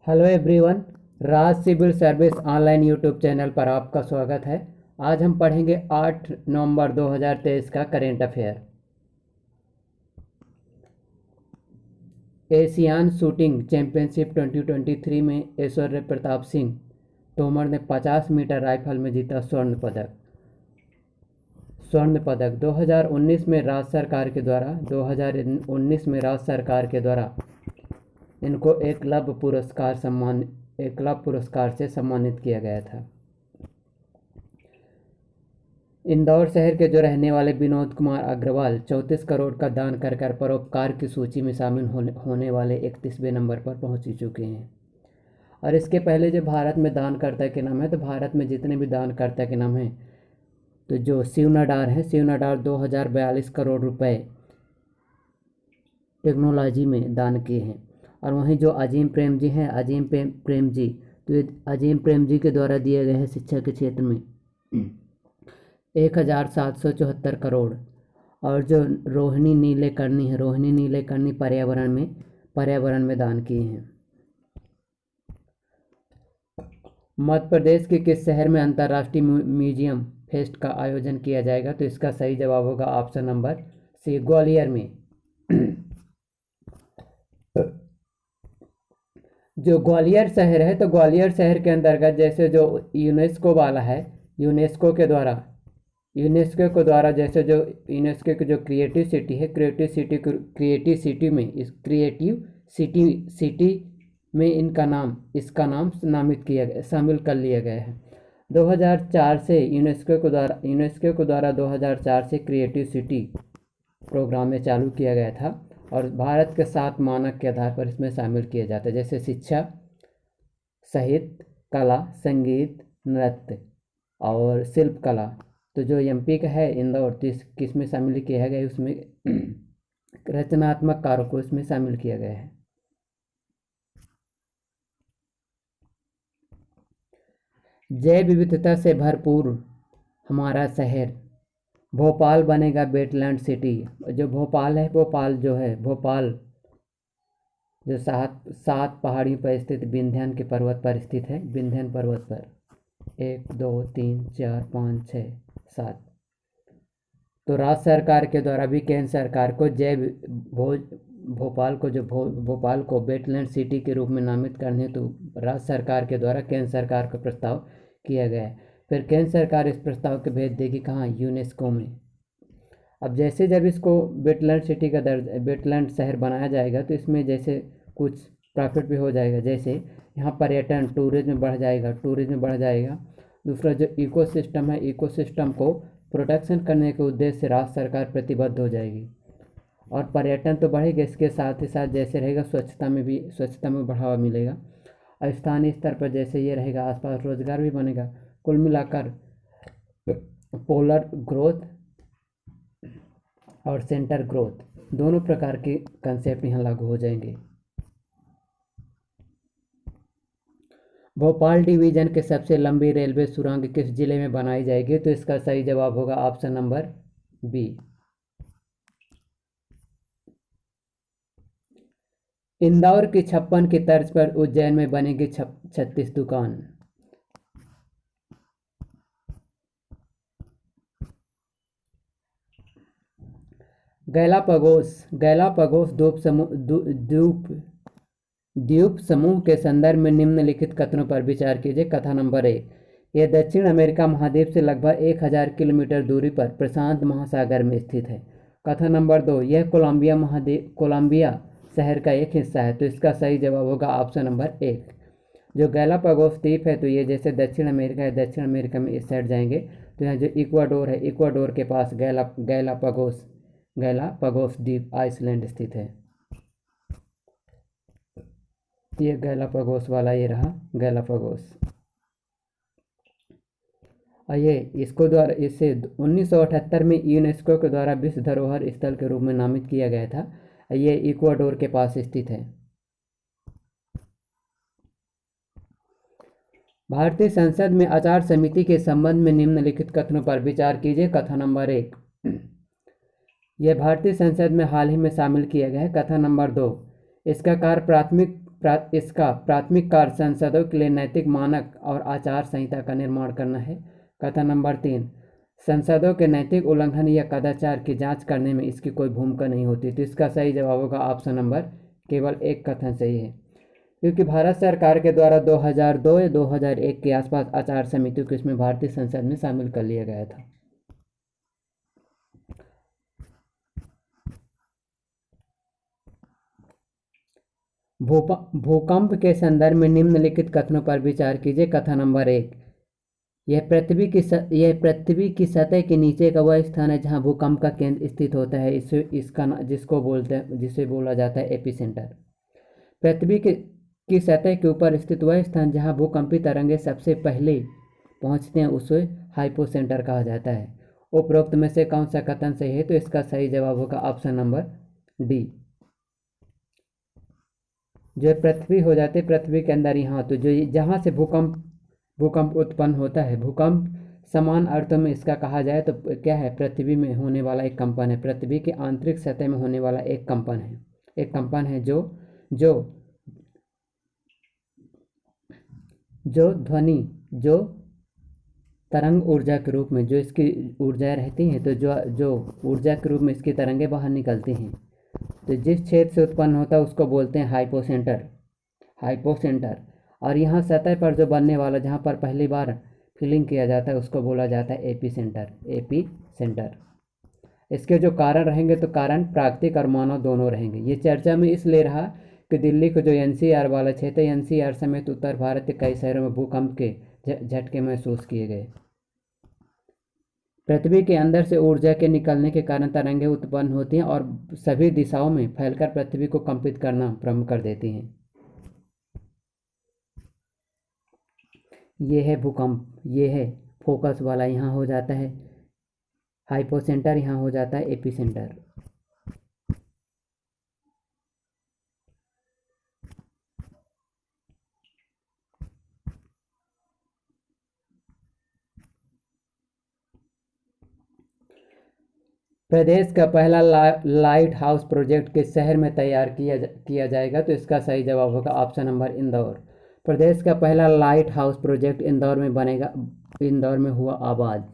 Hello everyone. Raj civil service online YouTube channel पर आपका स्वागत है। आज हम पढ़ेंगे 8 नवंबर 2023 का current affair. Asian shooting championship 2023 में ऐश्वर्य प्रताप सिंह तोमर ने 50 मीटर राइफल में जीता स्वर्ण पदक 2019 में राज्य सरकार के द्वारा इनको एकलव्य पुरस्कार से सम्मानित किया गया था। इंदौर शहर के जो रहने वाले विनोद कुमार अग्रवाल 34 करोड़ का दान कर परोपकार की सूची में शामिल होने वाले 31वें नंबर पर पहुंच चुके हैं। और इसके पहले जो भारत में दानकर्ता के नाम है, तो भारत में जितने भी दानकर्ता के नाम हैं, तो जो शिव नडार 2042 करोड़ रुपए टेक्नोलॉजी में दान किए हैं। और वहीं जो अजीम प्रेम जी हैं, प्रेम जी, तो ये अजीम प्रेम जी के द्वारा दिए गए हैं शिक्षा के क्षेत्र में 1774 करोड़। और जो रोहिणी नीलेकर्णी पर्यावरण में दान किए हैं। मध्य प्रदेश के किस शहर में अंतर्राष्ट्रीय म्यूजियम फेस्ट का आयोजन किया जाएगा? तो इसका सही जवाब होगा ऑप्शन नंबर सी, ग्वालियर में। जो ग्वालियर शहर है, तो ग्वालियर शहर के अंतर्गत जैसे जो यूनेस्को वाला है, यूनेस्को के द्वारा जैसे जो यूनेस्को की जो क्रिएटिव सिटी है, क्रिएटिव सिटी में इसका नाम शामिल कर लिया गया है। 2004 से यूनेस्को के द्वारा 2004 से क्रिएटिव सिटी प्रोग्राम में चालू किया गया था। और भारत के 7 मानक के आधार पर इसमें शामिल किया जाता है, जैसे शिक्षा, साहित्य, कला, संगीत, नृत्य और शिल्प कला। तो जो एमपी का है इंदौर, तो किस में शामिल किया गया है? उसमें रचनात्मक कार्यों को इसमें शामिल किया गया है। जैव विविधता से भरपूर हमारा शहर भोपाल बनेगा वेटलैंड सिटी। जो भोपाल जो सात पहाड़ियों पर स्थित विंध्यान के पर्वत पर स्थित है। विंध्यान पर्वत पर 1 2 3 4 5 6 7। तो राज्य सरकार के द्वारा भी केंद्र सरकार को भोपाल को वेटलैंड सिटी के रूप में नामित करने हेतु राज्य सरकार के द्वारा केंद्र सरकार को प्रस्ताव किया गया है। फिर केंद्र सरकार इस प्रस्ताव को भेज देगी कहाँ? यूनेस्को में। अब जैसे जब इसको वेटलैंड शहर बनाया जाएगा, तो इसमें जैसे कुछ प्रॉफिट भी हो जाएगा। जैसे यहाँ पर्यटन टूरिज्म बढ़ जाएगा। दूसरा जो इकोसिस्टम है, इकोसिस्टम को प्रोटेक्शन करने के उद्देश्य से राज्य सरकार प्रतिबद्ध हो जाएगी। और पर्यटन तो बढ़ेगा, इसके साथ ही साथ जैसे रहेगा स्वच्छता में बढ़ावा मिलेगा। और स्थानीय स्तर पर जैसे ये रहेगा, आसपास रोजगार भी बनेगा। कुल मिलाकर पोलर ग्रोथ और सेंटर ग्रोथ दोनों प्रकार के कंसेप्ट यहाँ लागू हो जाएंगे। भोपाल डिवीजन के सबसे लंबी रेलवे सुरंग किस जिले में बनाई जाएगी? तो इसका सही जवाब होगा ऑप्शन नंबर बी। इंदौर की 56 की तर्ज पर उज्जैन में बनेगी 36 दुकान। गैलापागोस द्वीप समूह के संदर्भ में निम्नलिखित कथनों पर विचार कीजिए। कथन नंबर 1, यह दक्षिण अमेरिका महाद्वीप से लगभग 1000 किलोमीटर दूरी पर प्रशांत महासागर में स्थित है। कथन नंबर 2, यह कोलंबिया शहर का एक हिस्सा है। तो इसका सही जवाब होगा ऑप्शन नंबर 1। जो गैलापागोस द्वीप है, तो ये जैसे दक्षिण अमेरिका है, दक्षिण अमेरिका में इस साइड जाएंगे तो यहाँ जो इक्वाडोर है, इक्वाडोर के पास गैलापागोस द्वीप आइसलैंड स्थित है। ये गैलापागोस वाला ये रहा गैलापागोस। और इसे 1978 में यूनेस्को के द्वारा विश्व धरोहर स्थल के रूप में नामित किया गया था। ये इक्वाडोर के पास स्थित है। भारतीय संसद में आचार संहिता के संबंध में निम्नलिखित कथनों पर विचार कीजिए। कथन नंबर 1, यह भारतीय संसद में हाल ही में शामिल किया गया है। कथन नंबर 2, इसका कार्य इसका प्राथमिक कार्य संसदों के लिए नैतिक मानक और आचार संहिता का निर्माण करना है। कथन नंबर 3, संसदों के नैतिक उल्लंघन या कदाचार की जांच करने में इसकी कोई भूमिका नहीं होती। तो इसका सही जवाब होगा ऑप्शन नंबर केवल एक कथन सही है, क्योंकि भारत सरकार के द्वारा 2002 या 2001 के आसपास आचार समिति को इसमें भारतीय संसद में शामिल कर लिया गया था। भूकंप के संदर्भ में निम्नलिखित कथनों पर विचार कीजिए। कथन नंबर 1, यह पृथ्वी की सतह के नीचे का वह स्थान है जहां भूकंप का केंद्र स्थित होता है। जिसे बोला जाता है एपिसेंटर। पृथ्वी की सतह के ऊपर स्थित वह स्थान जहां भूकंपी तरंगे सबसे पहले पहुंचते हैं उसे हाइपोसेंटर कहा जाता है। उपरोक्त में से कौन सा कथन सही है? तो इसका सही जवाब होगा ऑप्शन नंबर डी। जो पृथ्वी हो जाती है पृथ्वी के अंदर यहाँ, तो जो जहाँ से भूकंप उत्पन्न होता है, भूकंप समान अर्थों में इसका कहा जाए तो क्या है? पृथ्वी में होने वाला एक कंपन है, पृथ्वी की आंतरिक सतह में होने वाला एक कंपन है जो ध्वनि, जो तरंग ऊर्जा के रूप में जो इसकी ऊर्जा रहती हैं, तो जो ऊर्जा के रूप में इसकी तरंगें बाहर निकलती हैं, तो जिस क्षेत्र से उत्पन्न होता है उसको बोलते हैं हाइपोसेंटर। और यहाँ सतह पर जो बनने वाला, जहाँ पर पहली बार फिलिंग किया जाता है, उसको बोला जाता है एपीसेंटर। इसके जो कारण रहेंगे, तो कारण प्राकृतिक और मानव दोनों रहेंगे। ये चर्चा में इसलिए रहा कि दिल्ली को जो एनसीआर वाला क्षेत्र, एनसीआर समेत उत्तर भारत के कई शहरों में भूकंप के झटके महसूस किए गए। पृथ्वी के अंदर से ऊर्जा के निकलने के कारण तरंगें उत्पन्न होती हैं और सभी दिशाओं में फैलकर पृथ्वी को कंपित करना प्रारंभ कर देती हैं। ये है भूकंप, ये है फोकस वाला, यहाँ हो जाता है हाइपोसेंटर, यहाँ हो जाता है एपिसेंटर। प्रदेश का पहला लाइट हाउस प्रोजेक्ट किस शहर में तैयार किया जाएगा? तो इसका सही जवाब होगा ऑप्शन नंबर इंदौर। प्रदेश का पहला लाइट हाउस प्रोजेक्ट इंदौर में बनेगा, इंदौर में हुआ आबाद।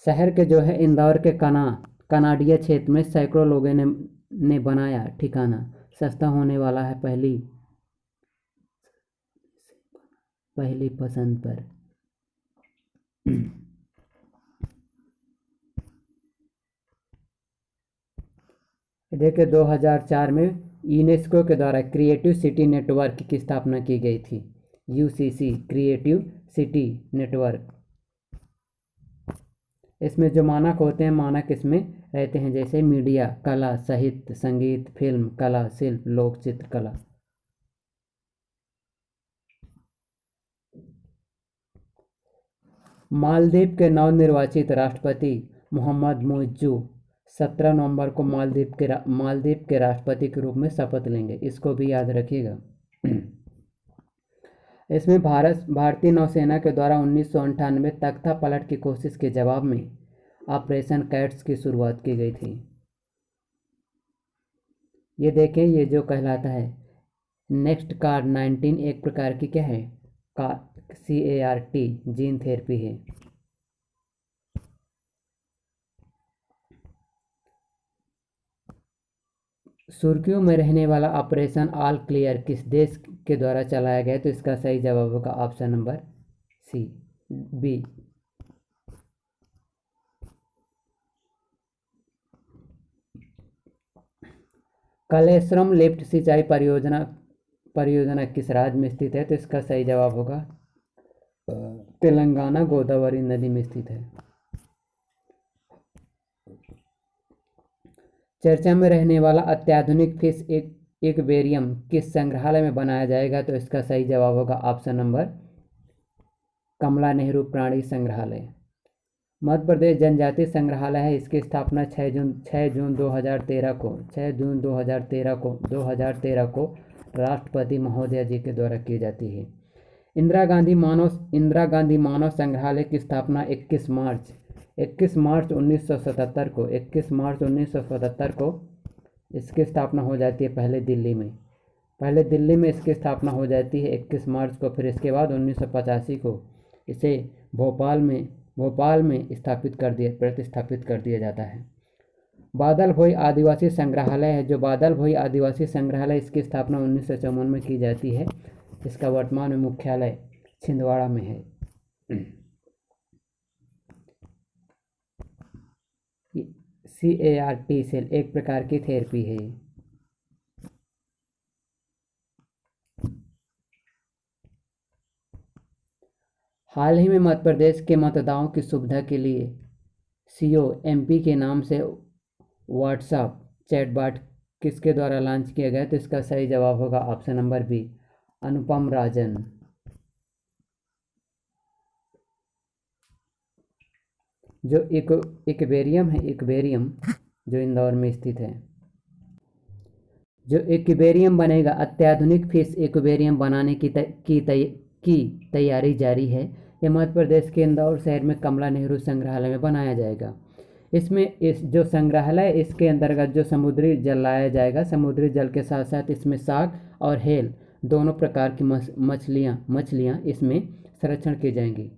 शहर के जो है इंदौर के कनाडिया क्षेत्र में सैकड़ों लोगों ने बनाया ठिकाना। सस्ता होने वाला है पहली पसंद पर। देखिए 2004 में यूनेस्को के द्वारा क्रिएटिव सिटी नेटवर्क की स्थापना की गई थी। UCC, creative city network. इसमें जो मानक होते हैं, मानक इसमें रहते हैं जैसे मीडिया, कला, साहित्य, संगीत, फिल्म, कला, शिल्प, लोक चित्रकला। मालदीव के नवनिर्वाचित राष्ट्रपति मोहम्मद मुइज्जू 17 नवंबर को मालदीव के राष्ट्रपति के रूप में शपथ लेंगे। इसको भी याद रखिएगा। इसमें भारतीय नौसेना के द्वारा 1998 तख्ता पलट की कोशिश के जवाब में ऑपरेशन कैट्स की शुरुआत की गई थी। ये देखें, ये जो कहलाता है नेक्स्ट कार्ड 19 एक प्रकार की क्या है? CART जीन थेरेपी है। सुर्खियों में रहने वाला ऑपरेशन ऑल क्लियर किस देश के द्वारा चलाया गया? तो इसका सही जवाब होगा option number B. Kaleshwaram lift सिंचाई परियोजना किस राज्य में स्थित है? तो इसका सही जवाब होगा तेलंगाना, गोदावरी नदी में स्थित है। चर्चा में रहने वाला अत्याधुनिक फिश एक्वेरियम किस संग्रहालय में बनाया जाएगा? तो इसका सही जवाब होगा ऑप्शन नंबर कमला नेहरू प्राणी संग्रहालय। मध्य प्रदेश जनजातीय संग्रहालय है। इसकी स्थापना 6 जून 2013 को राष्ट्रपति महोदया जी के द्वारा की जाती है। इंदिरा गांधी मानव संग्रहालय की स्थापना 21 मार्च 1977 को इसकी स्थापना हो जाती है पहले दिल्ली में। पहले दिल्ली में इसकी स्थापना हो जाती है 21 मार्च को, फिर इसके बाद 1985 को इसे भोपाल में प्रतिस्थापित कर दिया जाता है। बादल भोई आदिवासी संग्रहालय है, जो बादल भोई आदिवासी संग्रहालय, इसकी स्थापना 1954 में की जाती है। इसका वर्तमान में मुख्यालय छिंदवाड़ा में है। CART सेल एक प्रकार की थेरेपी है। हाल ही में मध्य प्रदेश के मतदाताओं की सुविधा के लिए COMP के नाम से व्हाट्सएप चैटबॉट किसके द्वारा लॉन्च किया गया? तो इसका सही जवाब होगा option number B, Anupam Rajan. जो एक्वेरियम है, एक्वेरियम जो इंदौर में स्थित है, जो एक्वेरियम बनेगा, अत्याधुनिक फिश एक्वेरियम बनाने की तैयारी जारी है। यह मध्य प्रदेश के इंदौर शहर में कमला नेहरू संग्रहालय में बनाया जाएगा। इसमें इस जो संग्रहालय, इसके अंतर्गत जो समुद्री जल लाया जाएगा, समुद्री जल के साथ साथ इसमें शार्क और हेल दोनों प्रकार की मछलियाँ इसमें संरक्षण की जाएंगी,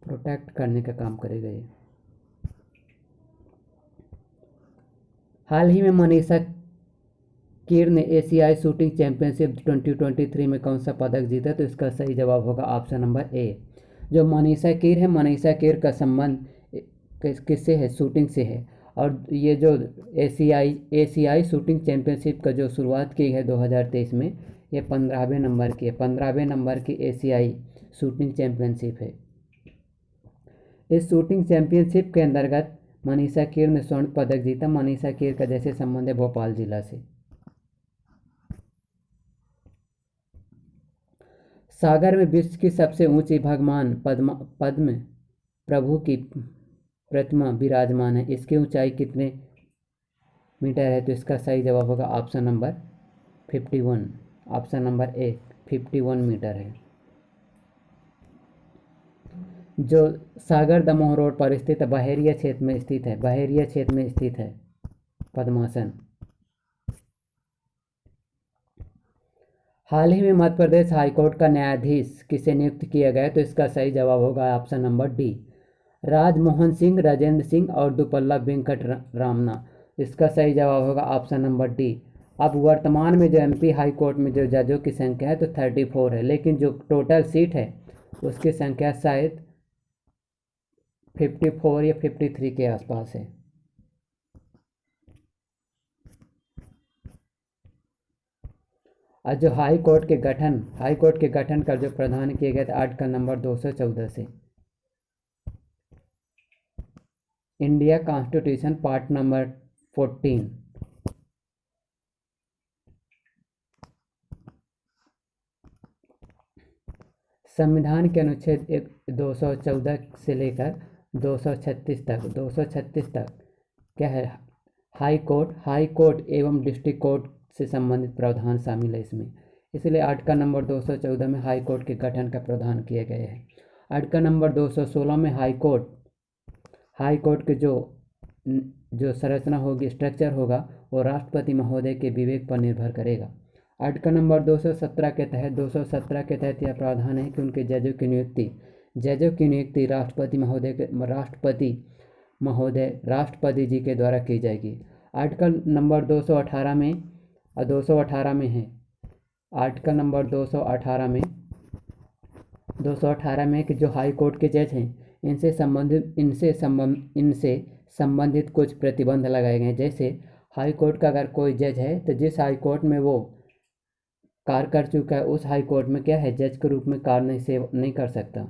प्रोटेक्ट करने का काम करेगा ये। हाल ही में मनीषा कीर ने एशियाई शूटिंग चैंपियनशिप 2023 में कौन सा पदक जीता? तो इसका सही जवाब होगा ऑप्शन नंबर ए। जो मनीषा कीर है, मनीषा कीर का संबंध किससे है? शूटिंग से है। और ये जो एशियाई शूटिंग चैंपियनशिप का जो शुरुआत की है 2023 में, ये 15वें नंबर की है। 15वें नंबर की एशियाई शूटिंग चैंपियनशिप है। इस शूटिंग चैंपियनशिप के अंतर्गत मनीषा कीर ने स्वर्ण पदक जीता। मनीषा कीर का जैसे संबंध है भोपाल जिला से। सागर में विश्व की सबसे ऊंची भगवान पद्म प्रभु की प्रतिमा विराजमान है। इसकी ऊंचाई कितने मीटर है? तो इसका सही जवाब होगा option number 51, option number A 51 metre है। जो सागर दमोह रोड पर स्थित है, बहेरिया क्षेत्र में स्थित है, बहेरिया क्षेत्र में स्थित है पद्मासन। हाल ही में मध्य प्रदेश हाईकोर्ट का न्यायाधीश किसे नियुक्त किया गया? तो इसका सही जवाब होगा option number D, Rajmohan Singh, Rajendra Singh और दुपल्ला वेंकट रामना। इसका सही जवाब होगा ऑप्शन नंबर डी। अब वर्तमान में जो MP हाई कोर्ट में जो जजों की संख्या है तो 34 है, लेकिन जो टोटल सीट है उसकी संख्या शायद 54 या 53 के आसपास है। और जो हाई कोर्ट के गठन का जो प्रावधान किया गया था आर्टिकल नंबर 214 से, इंडिया कॉन्स्टिट्यूशन पार्ट नंबर 14। संविधान के अनुच्छेद 214 से लेकर 236 तक क्या है? हाई कोर्ट एवं डिस्ट्रिक्ट कोर्ट से संबंधित प्रावधान शामिल है इसमें। इसलिए आर्टिकल नंबर 214 में हाई कोर्ट के गठन का प्रावधान किया गया है। आर्टिकल नंबर 216 में हाई कोर्ट के जो संरचना होगी, स्ट्रक्चर होगा, वो राष्ट्रपति महोदय के विवेक पर निर्भर करेगा। आर्टिकल नंबर 217 के तहत यह प्रावधान है कि उनके जजों की नियुक्ति राष्ट्रपति जी के द्वारा की जाएगी। आर्टिकल नंबर 218 में और 218 में है, आर्टिकल नंबर 218 में कि जो हाई कोर्ट के जज हैं इनसे संबंधित कुछ प्रतिबंध लगाए गए हैं। जैसे हाई कोर्ट का अगर कोई जज है तो जिस हाई कोर्ट में वो कार्य कर चुका है उस हाई कोर्ट में क्या है, जज के रूप में कार्य नहीं कर सकता।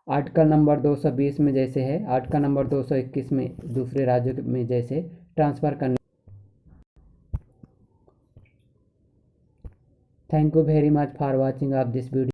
आर्टिकल नंबर 220 में जैसे है, आर्टिकल नंबर 221 में दूसरे राज्यों में जैसे ट्रांसफ़र करने। Thank you very much for watching of this video.